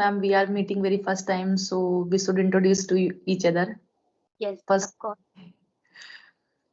Ma'am, we are meeting very first time, so we should introduce to each other. Yes, First, of course.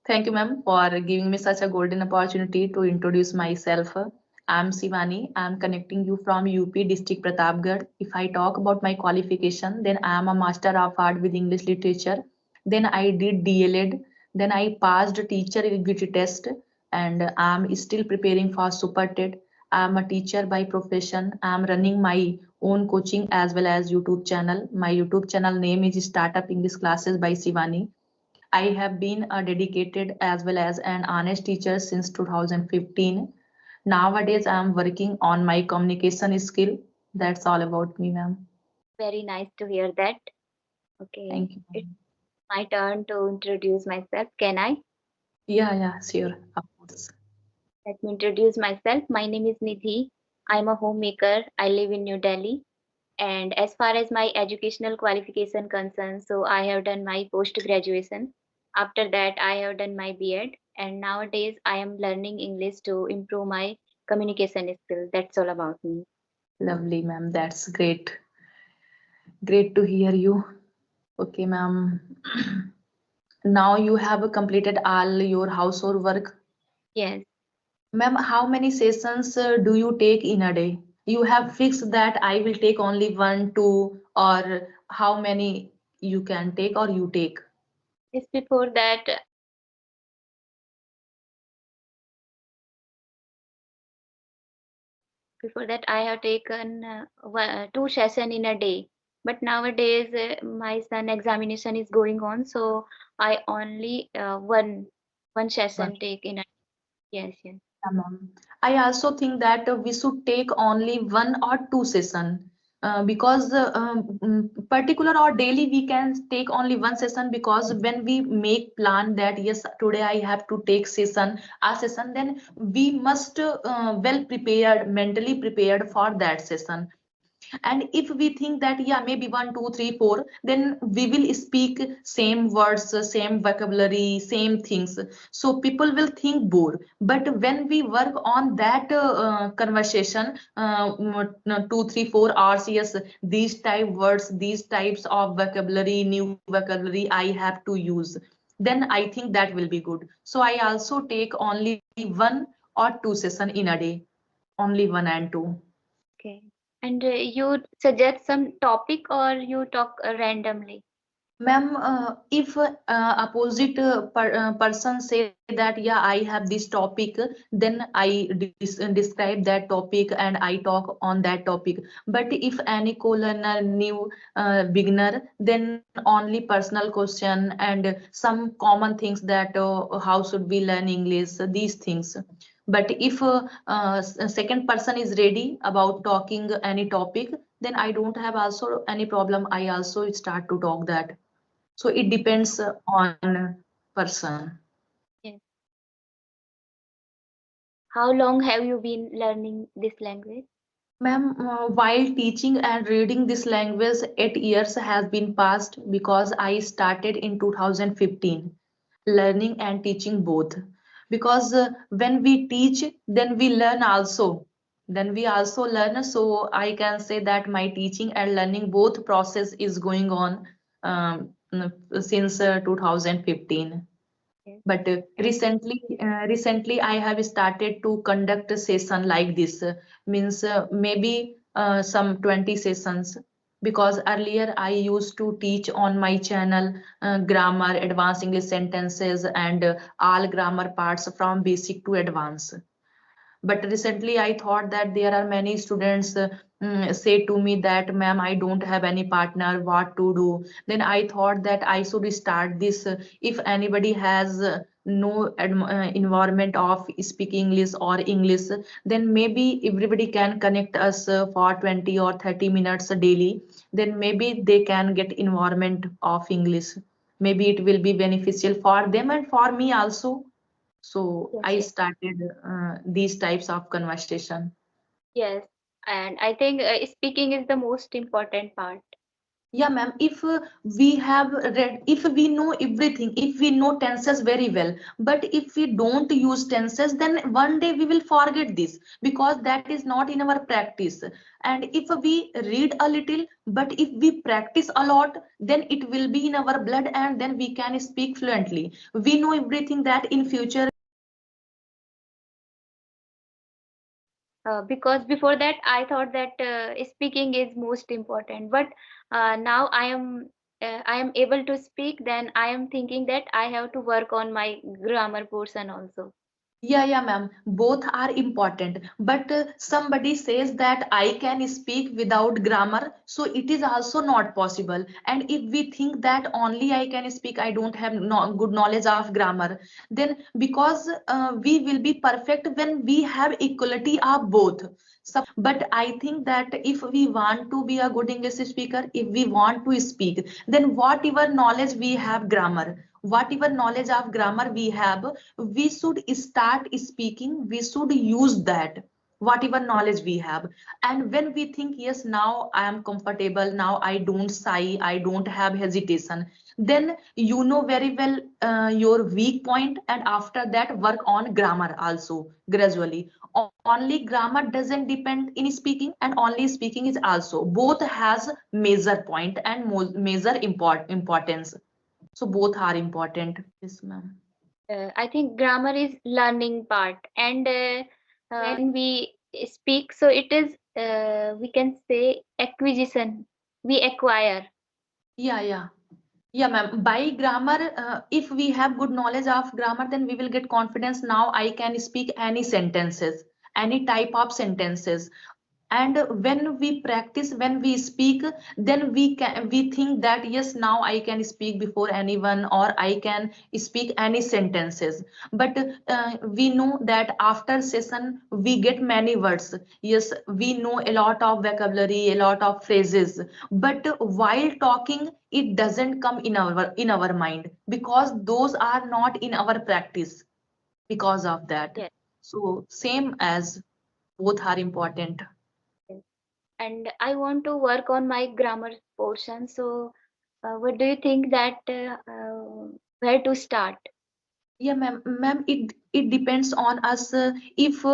thank you, ma'am, for giving me such a golden opportunity to introduce myself. I'm Shivani. I'm connecting you from UP district Pratapgarh. If I talk about my qualification, then I am a Master of Art with English Literature. Then I did DLED. Then I passed teacher eligibility test, and I'm still preparing for Super TET. I'm a teacher by profession. I'm running my own coaching as well as YouTube channel. My YouTube channel name is Startup English Classes by Shivani. I have been a dedicated as well as an honest teacher since 2015. Nowadays, I am working on my communication skill. That's all about me, ma'am. Very nice to hear that. Okay, Thank you. it's Ma'am. my turn to introduce myself. Can I? Yeah, sure, of course. Let me introduce myself. My name is Nidhi. I'm a homemaker. I live in New Delhi. And as far as my educational qualification concerns, so I have done my post graduation. After that, I have done my B.Ed. And nowadays, I am learning English to improve my communication skills. That's all about me. Lovely, ma'am. That's great. Great to hear you. Okay, ma'am. Now you have completed all your household work. Yes. Ma'am, how many sessions do you take in a day? You have fixed that I will take only one, two, or how many you can take or you take? Just before that, I have taken two session in a day. But nowadays, my son examination is going on, so I only one One. session take in a. Yes, yes. Yeah, ma'am. I also think that we should take only one or two session because particular or daily we can take only one session because when we make plan that yes today I have to take session then we must well prepared mentally prepared for that session. And if we think that yeah maybe one two three four then we will speak same words same vocabulary same things, so people will think bored. But when we work on that conversation 2 3 4 hours, yes these type words these types of vocabulary new vocabulary I have to use, then I think that will be good. So I also take only one or two session in a day, only one and two. Okay. And you suggest some topic or you talk randomly? Ma'am, if opposite person say that yeah I have this topic, then I describe that topic and I talk on that topic. But if any co-learner, new beginner, then only personal question and some common things that how should we learn English, these things. But if second person is ready about talking any topic, then I don't have also any problem. I also start to talk that. So it depends on person. Yes. How long have you been learning this language? Ma'am, while teaching and reading this language, 8 years has been passed because I started in 2015, learning and teaching both. Because when we teach, then we learn also. Then we also learn. So I can say that my teaching and learning both process is going on since 2015. Yes. But And recently I have started to conduct a session like this, means maybe some 20 sessions, because earlier I used to teach on my channel grammar, advanced English sentences, and all grammar parts from basic to advanced. But recently I thought that there are many students say to me that ma'am I don't have any partner, what to do. Then I thought that I should start this, if anybody has no environment of speaking English or English, then maybe everybody can connect us for 20 or 30 minutes daily, then maybe they can get environment of English. Maybe it will be beneficial for them and for me also. So yes, I yes, started these types of conversation. yes. And I think speaking is the most important part. Yeah, ma'am. If we have read, if we know everything, if we know tenses very well, but if we don't use tenses, then one day we will forget this because that is not in our practice. And if we read a little, but if we practice a lot, then it will be in our blood and then we can speak fluently. We know everything that in future. Because before that I thought that speaking is most important, but now I am able to speak, then I am thinking that I have to work on my grammar portion also. Yeah, ma'am. Both are important. But somebody says that I can speak without grammar, so it is also not possible. And if we think that only I can speak, I don't have no good knowledge of grammar, then because we will be perfect when we have equality of both. But I think that if we want to be a good English speaker, if we want to speak, then whatever knowledge we have grammar, whatever knowledge of grammar we have, we should start speaking, we should use that whatever knowledge we have. And when we think, yes, now I am comfortable, now I don't sigh, I don't have hesitation, then you know very well your weak point, and after that work on grammar also gradually. Only grammar doesn't depend in speaking, and only speaking is also, both has major point and major importance, so both are important. Yes, ma'am. I think grammar is learning part, and when we speak, so it is we can say acquisition. We acquire. Yeah. Yeah, ma'am. By grammar, if we have good knowledge of grammar, then we will get confidence. Now I can speak any sentences, any type of sentences. And when we practice, when we speak, then we think that yes, now I can speak before anyone, or I can speak any sentences. But we know that after session we get many words. Yes, we know a lot of vocabulary, a lot of phrases, but while talking it doesn't come in our mind because those are not in our practice. Because of that, Yes, so same as, both are important. yes. And I want to work on my grammar portion. So, what do you think that where to start? Yeah, ma'am, it depends on us. If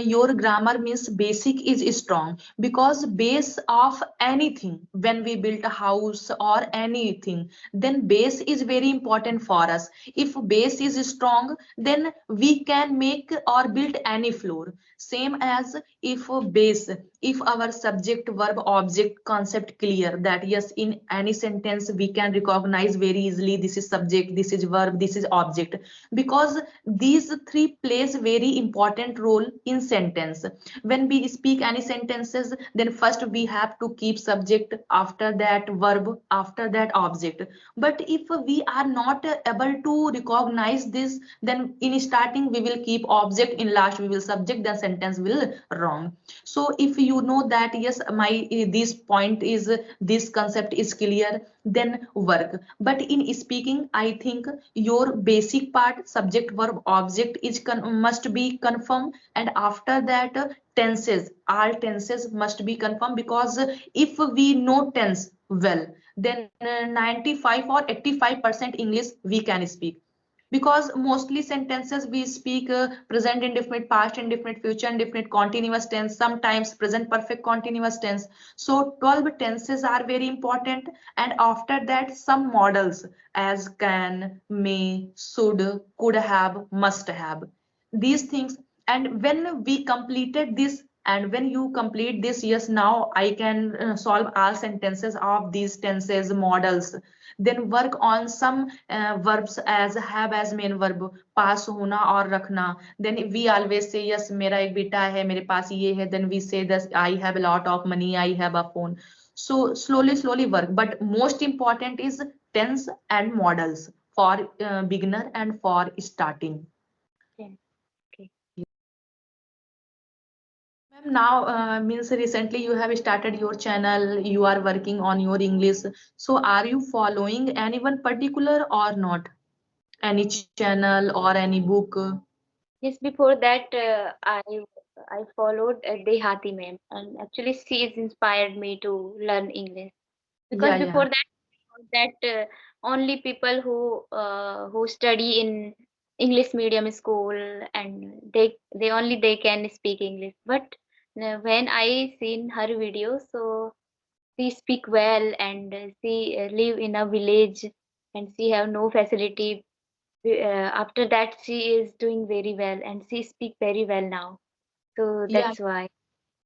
your grammar means basic is strong, because base of anything, when we build a house or anything, then base is very important for us. If base is strong, then we can make or build any floor. Same as if base, if our subject, verb, object concept clear, that yes, in any sentence we can recognize very easily this is subject, this is verb, this is object, because these three plays very important role in sentence. When we speak any sentences, then first we have to keep subject, after that verb, after that object. But if we are not able to recognize this, then in starting we will keep object, in last we will subject, then sentence will wrong. So if you know that yes, my this point is, this concept is clear, then work. But in speaking, I think your basic part, subject, verb, object is must be confirmed, and after that tenses, all tenses must be confirmed, because if we know tense well, then 95 or 85% English we can speak, because mostly sentences we speak present indefinite, past indefinite, future indefinite, continuous tense, sometimes present perfect continuous tense. So 12 tenses are very important, and after that some models, as can, may, should, could have, must have, these things. And when we completed this, and when you complete this, yes, now I can solve all sentences of these tenses models, then work on some verbs, as have as main verb, पास होना और रखना. Then we always say yes, मेरा एक बेटा है, मेरे पास ये है. Then we say this, I have a lot of money, I have a phone. So slowly work, but most important is tense and models for beginner and for starting. Yeah. Okay. Ma'am, now means recently you have started your channel, you are working on your English. So are you following anyone particular or not? Any channel or any book? Yes, before that, I followed Dehati Ma'am, and actually she is inspired me to learn English. Because Yeah, before yeah. that only people who study in English medium school, and they can speak English. But when I seen her video, so she speak well, and she live in a village, and she have no facility. After that, she is doing very well, and she speak very well now. So Yeah, that's why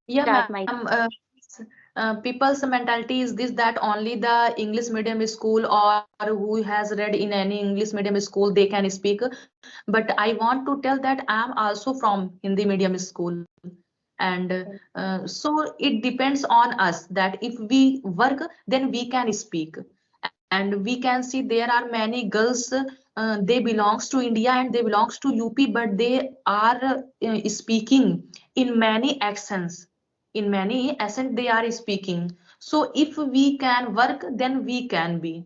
yeah, start my. ma'am. People's mentality is this, that only the English medium school or who has read in any English medium school they can speak. But I want to tell that I'm also from Hindi medium school, and so it depends on us that if we work, then we can speak. And we can see there are many girls, they belongs to India and they belongs to UP, but they are speaking in many accents, in many accent they are speaking. So if we can work, then we can be.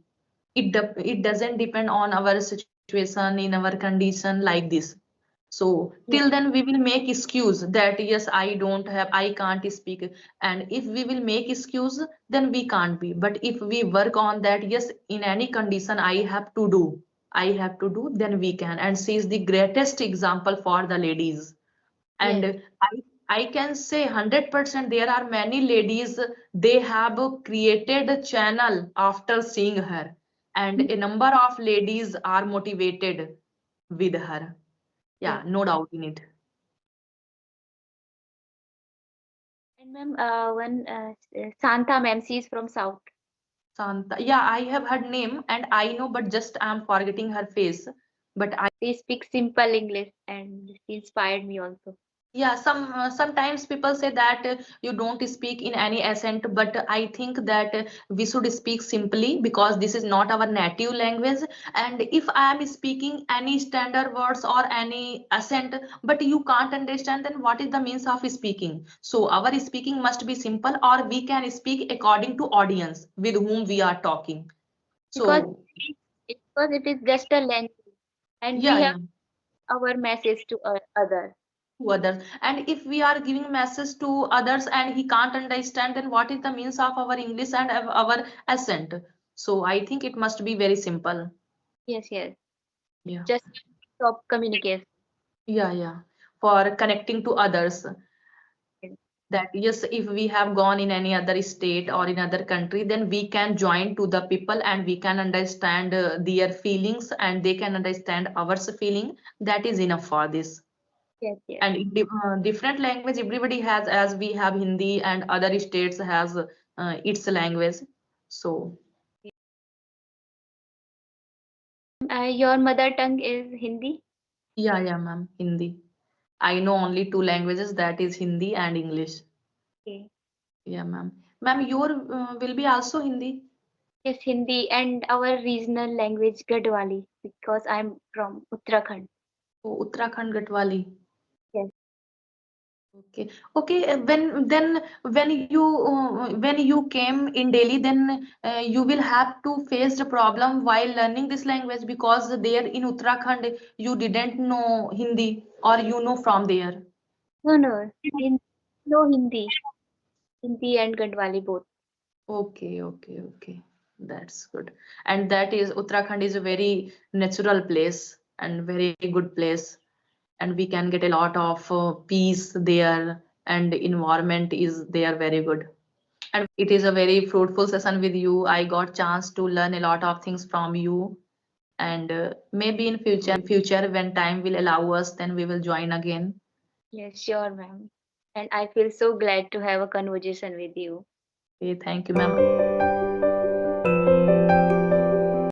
It doesn't depend on our situation in our condition like this. So till Yes, then we will make excuse that yes, I don't have, I can't speak. And if we will make excuse, then we can't be. But if we work on that, yes, in any condition I have to do, then we can. And she is the greatest example for the ladies. And yes. I can say 100% there are many ladies, they have created a channel after seeing her, and a number of ladies are motivated with her. Yes. Yeah, no doubt in it. And ma'am, one Santa ma'am, she is from South. Santa, yeah, I have her name and I know, but just I'm forgetting her face. But She speaks simple English, and she inspired me also. yeah, sometimes people say that you don't speak in any accent, but I think that we should speak simply because this is not our native language. And if I am speaking any standard words or any accent, but you can't understand, then what is the means of speaking? So our speaking must be simple, or we can speak according to audience with whom we are talking. Because So because it is just a language, and we yeah, have yeah. our message to others. To others, and if we are giving message to others and he can't understand, then what is the means of our English and our accent? So I think it must be very simple. Yes, yes. Yeah, Just stop communication. yeah, yeah, for connecting to others, that yes, if we have gone in any other state or in other country, then we can join to the people and we can understand their feelings and they can understand our feeling. That is enough for this. Yes, yes. And in different language everybody has, as we have Hindi and other states has its language. So Your mother tongue is Hindi? yeah, yeah, ma'am, Hindi. I know only two languages, that is Hindi and English. Okay. Yeah, ma'am, your will be also Hindi? Yes, Hindi and our regional language Gadwali, because I'm from Uttarakhand. Oh, Uttarakhand Gatwali. Yes. Okay, okay. When you came in Delhi, then you will have to face the problem while learning this language, because there in Uttarakhand you didn't know Hindi, or you know from there. No, no. No Hindi. Hindi and Gadwali both. Okay, okay, okay. That's good. And that is, Uttarakhand is a very natural place and very good place, and we can get a lot of peace there, and environment is there very good. And it is a very fruitful session with you. I got chance to learn a lot of things from you. And maybe in future, when time will allow us, then we will join again. Yes, sure, ma'am. And I feel so glad to have a conversation with you. Okay, thank you, ma'am.